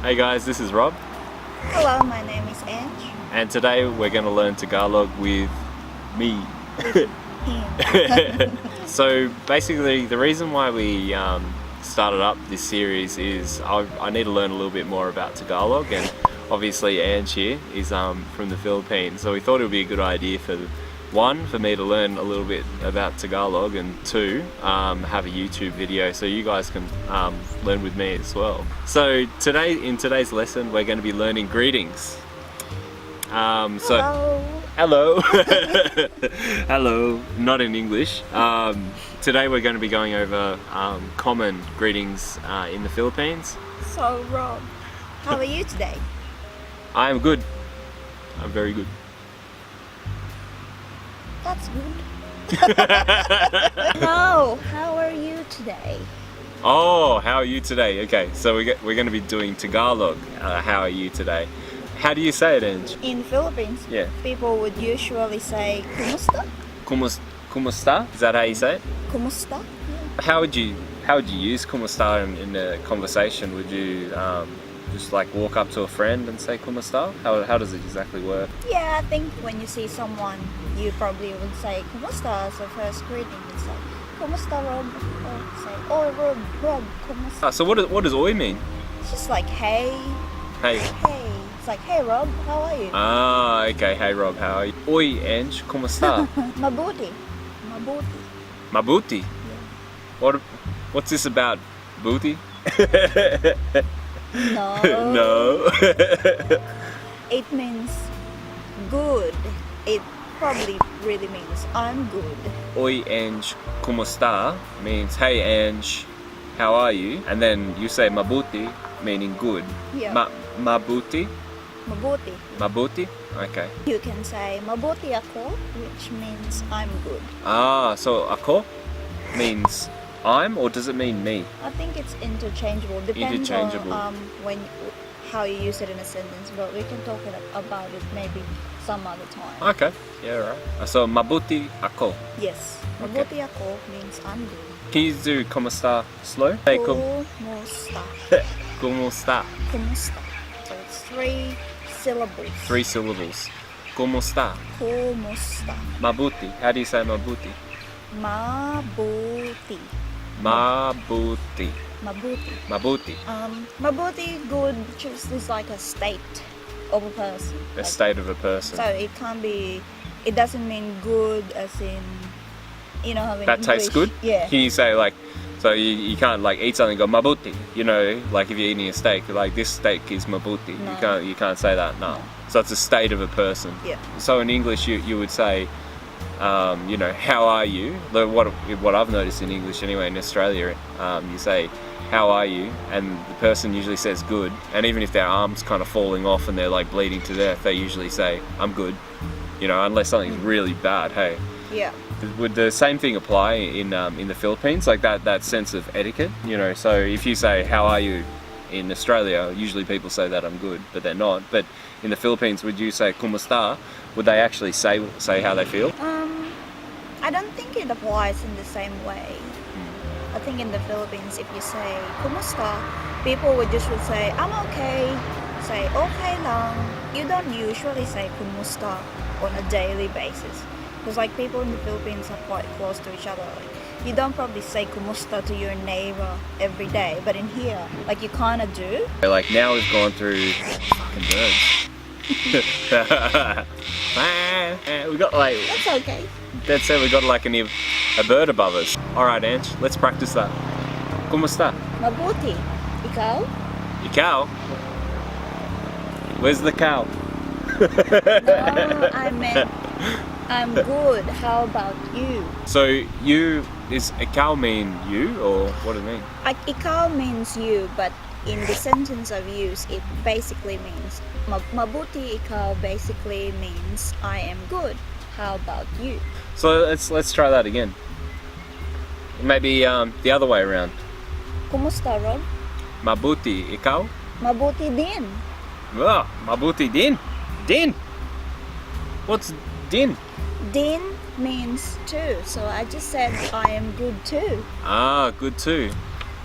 Hey guys, this is Rob, Hello, my name is Ange. and today we're going to learn Tagalog with me. Him. So basically, the reason why we started up this series is I need to learn a little bit more about Tagalog, and obviously Ange here is from the Philippines, so we thought it would be a good idea for me to learn a little bit about Tagalog, and two, have a YouTube video so you guys can learn with me as well. So in today's lesson we're going to be learning greetings. Hello. Hello, not in English. Today we're going to be going over common greetings in the Philippines. So, Rob, how are you today? I am good. I'm very good. That's good. No, how are you today? Oh, how are you today? Okay, so we're going to be doing Tagalog. How are you today? How do you say it, Ange? In Philippines, Yeah. people would usually say kumusta? Kumusta? Is that how you say it? Kumusta? Yeah. How would you use kumusta in a conversation? Would you just like walk up to a friend and say kumusta? How does it exactly work? Yeah, I think when you see someone, you probably would say kumusta as a first greeting. It's like kumusta, Rob? Or say, oh, Rob, kumusta? So what does oi mean? It's just like hey. Hey. Hey. It's like, hey Rob, how are you? Ah, okay. Hey Rob, how are you? Oi, Ange, kumusta? Mabuti. Mabuti. Yeah. What's this about? Booty? No. No. It means good. It probably really means I'm good. Oi, Ange, kumusta means hey Ange, how are you? And then you say mabuti, meaning good. Yeah. Mabuti? Mabuti. Mabuti? Okay. You can say mabuti ako, which means I'm good. Ah, so ako means I'm, or does it mean me? I think it's interchangeable. Depends Interchangeable. on how you use it in a sentence, but we can talk about it maybe some other time. Okay. Yeah, right. So mabuti ako. Yes. Okay. Mabuti ako means I'm good. Can you do kumusta slow? Hey, Kumusta. kumusta. Kumusta. So it's 3 syllables. 3 syllables. Kumusta. Kumusta. Mabuti. How do you say mabuti? Mabuti. Mabuti. Mabuti. Mabuti. Mabuti, good, just is like a state of a person. A state of a person. So it can't be, it doesn't mean good as in, you know how in That English, tastes good? Yeah. Can you say like, so you can't like eat something and go mabuti, you know, like if you're eating a steak, like this steak is mabuti. No. You can't say that, no. No. So it's a state of a person. Yeah. So in English you would say, you know, how are you? What I've noticed in English anyway, in Australia, you say, how are you? And the person usually says good, and even if their arm's kind of falling off and they're like bleeding to death, they usually say, I'm good, you know, unless something's really bad, hey. Yeah. Would the same thing apply in the Philippines, like that sense of etiquette, you know? So if you say how are you in Australia, usually people say that I'm good, but they're not. But in the Philippines, would you say kumusta? Would they actually say how they feel? I don't think it applies in the same way. I think in the Philippines, if you say kumusta, people would just say I'm okay, say okay lang. You don't usually say kumusta on a daily basis. Because like people in the Philippines are quite close to each other. Like, you don't probably say kumusta to your neighbor every day, but in here, like you kind of do. Like now we've gone through fucking birds. We got like, That's okay. that's it, we got like a bird above us. Alright Ange, let's practice that. Kumusta? Mabuti. Ikaw? Your cow? Where's the cow? No, I meant I'm good. How about you? So you, is a cow mean you, or what do it mean? Like ikaw means you, but in the sentence of use, it basically means mabuti ikaw basically means I am good. How about you? So let's try that again. Maybe the other way around. Kumusta, Rob? Mabuti ikaw? Mabuti din. Ah, mabuti din. Din. What's din? Din means too, so I just said I am good too. Ah, good too.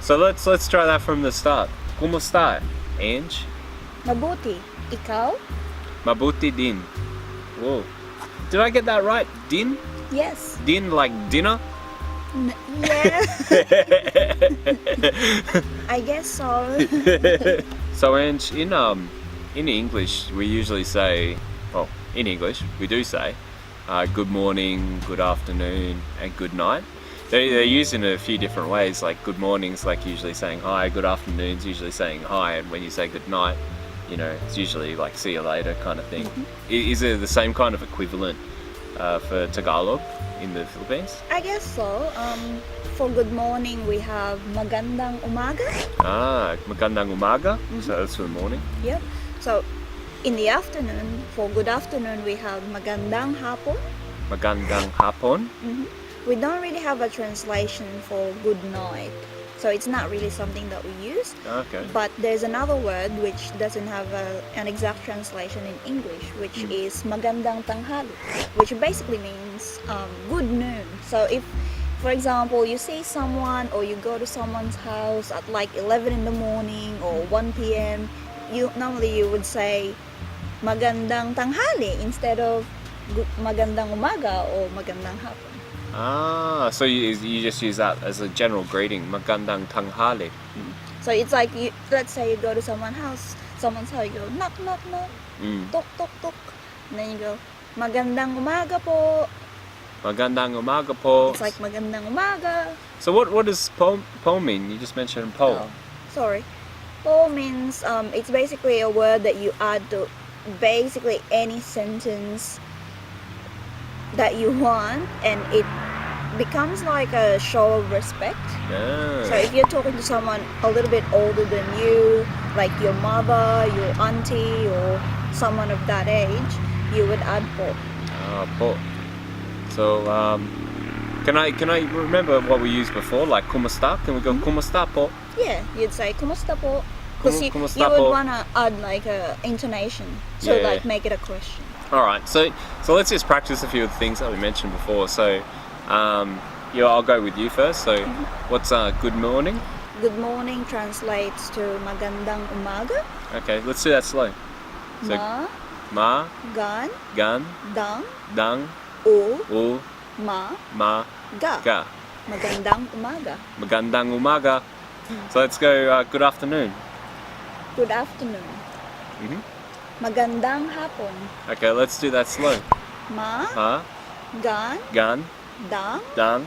So let's try that from the start. Kumusta? Ange? Mabuti. Ikaw? Mabuti din. Whoa. Did I get that right? Din? Yes. Din like dinner? Yeah. I guess so. So Ange, in English we usually say, well, in English we do say good morning, good afternoon and good night. They're used in a few different ways, like good morning's like usually saying hi, good afternoon's usually saying hi, and when you say good night, you know, it's usually like see you later kind of thing. Is it the same kind of equivalent for Tagalog in the Philippines? I guess so. For good morning, we have magandang umaga. Magandang umaga, so that's for the morning. Yep. So, in the afternoon, for good afternoon, we have magandang hapon. Magandang hapon. We don't really have a translation for good night. So it's not really something that we use. Okay. But there's another word which doesn't have an exact translation in English, which is magandang tanghali, which basically means good noon. So if, for example, you see someone or you go to someone's house at like 11 in the morning or 1 p.m., you would say magandang tanghali instead of magandang umaga or magandang hapon. So you just use that as a general greeting, magandang tanghali. So it's like, let's say you go to someone's house, you go knock knock knock, tok tok tok, and then you go magandang umaga po. Magandang umaga po. It's like magandang umaga. So what does po mean? You just mentioned po. Oh, sorry. Po means it's basically a word that you add to basically any sentence that you want, and it becomes like a show of respect. So if you're talking to someone a little bit older than you, like your mother, your auntie, or someone of that age, you would add po. Po. So can I remember what we used before, like kumusta? Can we go kumusta po? Yeah, you'd say kumusta po, because you Kumusta would po? want to add like a intonation, so Yeah. like make it a question. Alright, so let's just practice a few of the things that we mentioned before. So I'll go with you first. So what's good morning? Good morning translates to magandang umaga. Okay, let's do that slow. So ma, Gan, gan, dang, dang, u, ma, ga. ga. Magandang umaga. Magandang umaga. So let's go good afternoon. Good afternoon. Magandang hapon. Okay, let's do that slow. Ma, Ma, gan, gan, dang, dang,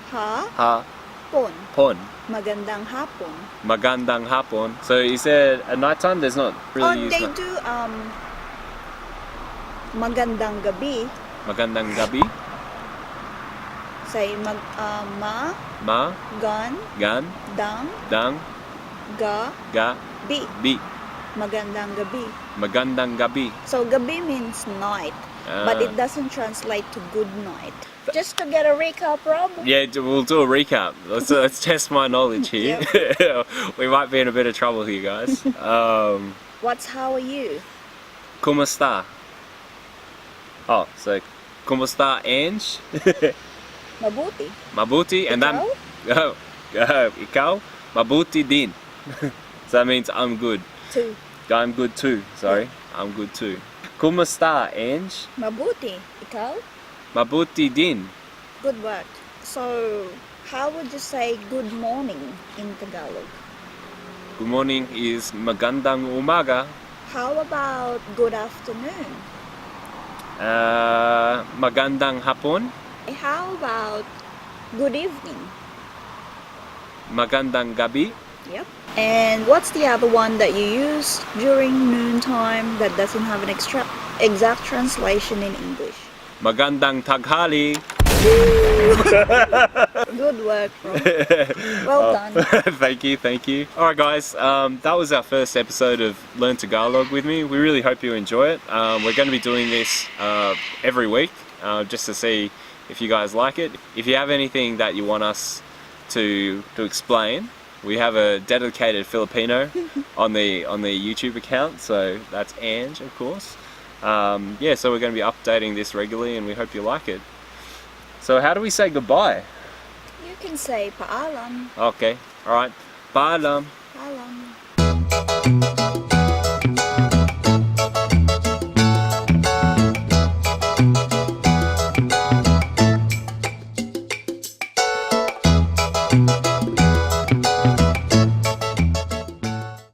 ha, pon. pon. Magandang hapon. Magandang hapon. So is there a nighttime? There's not really. They do magandang gabi. Magandang gabi. Say ma, gan, dang, ga, bi. Magandang gabi. Magandang gabi. So gabi means night, but it doesn't translate to good night. Just to get a recap, Rob. Yeah, we'll do a recap. Let's test my knowledge here. We might be in a bit of trouble here, guys. How are you? Kumusta? Oh, so kumusta, Ange? Mabuti. Mabuti, and then ikaw? Mabuti din. So that means I'm good. Too. I'm good too. Sorry, I'm good too. Kumusta, Ange? Mabuti. Ikaw? Mabuti din. Good work. So, how would you say good morning in Tagalog? Good morning is magandang umaga. How about good afternoon? Magandang hapon. How about good evening? Magandang gabi. Yep. And what's the other one that you use during noontime that doesn't have an exact translation in English? Magandang taghali. Good work, bro. Well done. Thank you. Alright guys, that was our first episode of Learn Tagalog with me. We really hope you enjoy it. We're going to be doing this every week just to see if you guys like it. If you have anything that you want us to explain, we have a dedicated Filipino on the YouTube account, so that's Ange, of course. So we're going to be updating this regularly, and we hope you like it. So how do we say goodbye? You can say paalam. Okay, alright. Paalam. Paalam. Bye.